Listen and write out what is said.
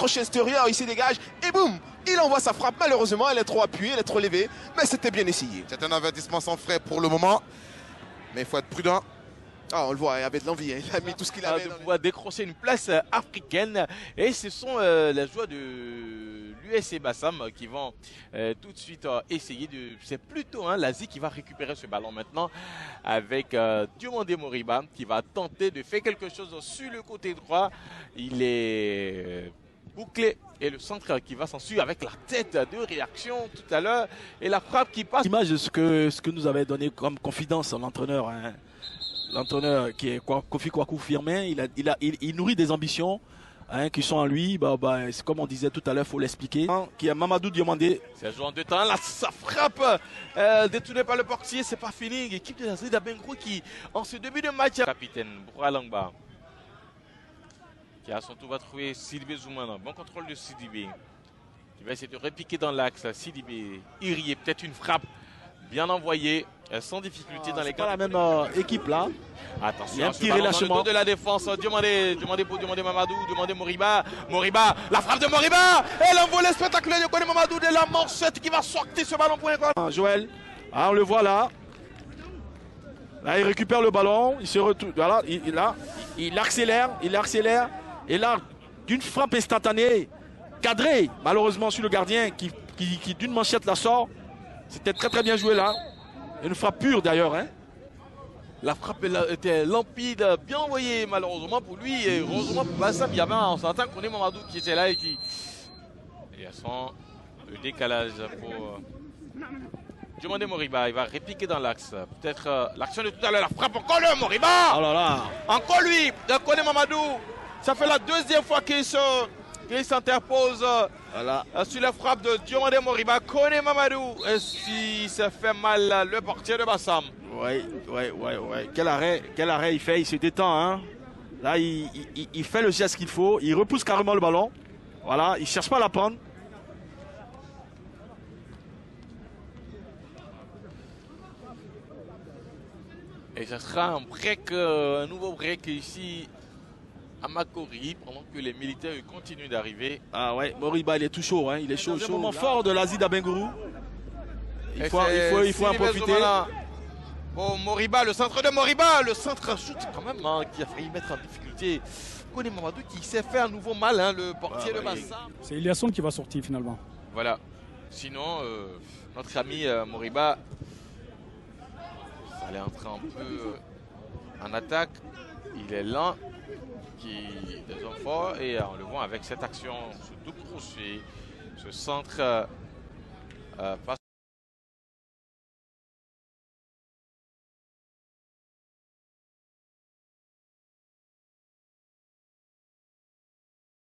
crochet extérieur, il se dégage et boum, il envoie sa frappe. Malheureusement, elle est trop appuyée, elle est trop levée, mais c'était bien essayé. C'est un avertissement sans frais pour le moment, mais il faut être prudent. Ah, on le voit, il avait de l'envie, hein. Il a mis tout ce qu'il avait. De pouvoir décrocher une place africaine. Et ce sont les joueurs de l'USC Bassam qui vont tout de suite essayer de... C'est plutôt l'Asie qui va récupérer ce ballon maintenant avec Diomandé Moriba qui va tenter de faire quelque chose sur le côté droit. Il est bouclé et le centre qui va s'en suivre avec la tête de réaction tout à l'heure et la frappe qui passe. L'image de ce que nous avait donné comme confidence l'entraîneur. Hein. L'entraîneur qui est Kofi Kwaku Firmin, il nourrit des ambitions qui sont en lui. C'est comme on disait tout à l'heure, il faut l'expliquer. Qui est Mamadou Diomandé. C'est joueur de temps, là, sa frappe détournée par le portier, c'est pas fini. L'équipe de l'Azri d'Abengrou qui, en ce début de match, capitaine Bouralangba, qui à son tour va trouver Sidibé Zoumana. Bon contrôle de Sidibé. Il va essayer de répiquer dans l'axe. Sidibé, Irié, peut-être une frappe bien envoyée. Sans difficulté dans les cas. Pas la même équipe là. Attention, il y a un petit relâchement de la défense. Demandez Mamadou, demandez Moriba. Moriba, la frappe de Moriba. Et l'envolée spectaculaire de Kone Mamadou de la manchette qui va sortir ce ballon pour un goal. Joël, on le voit là. Là, il récupère le ballon. Il se retrouve. Voilà, il accélère. Et là, d'une frappe instantanée, cadrée, malheureusement sur le gardien qui d'une manchette la sort. C'était très très bien joué là. Une frappe pure d'ailleurs. Hein. La frappe était limpide, bien envoyée malheureusement pour lui. Et heureusement pour Bassam, il y avait un certain Kone Mamadou qui était là et qui... Et à son le décalage pour Diomandé Moriba. Il va répliquer dans l'axe. Peut-être l'action de tout à l'heure, la frappe encore le Moriba. Oh là là. Encore lui, de Kone Mamadou. Ça fait la deuxième fois qu'il s'interpose sur la frappe de Diomandé Moriba. Kone Mamadou, si ça fait mal le portier de Bassam. Ouais. Quel arrêt il fait, il se détend. Hein. Là, il fait le geste qu'il faut, il repousse carrément le ballon. Voilà, il ne cherche pas à la prendre. Et ce sera un nouveau break ici à Makori, pendant que les militaires continuent d'arriver. Ah ouais, Moriba il est tout chaud, hein. Il est chaud. C'est un moment fort de l'Asie d'Abengourou. Il faut en profiter. Bon, Moriba, le centre de Moriba, le centre shoot quand même, qui a failli mettre en difficulté Kone Mamadou qui s'est fait un nouveau mal, le portier de Bassam. C'est Eliasson qui va sortir finalement. Voilà. Sinon, notre ami Moriba, ça allait entrer un peu en attaque. Il est lent. Des hommes forts et on le voit avec cette action, ce double crochet, ce centre face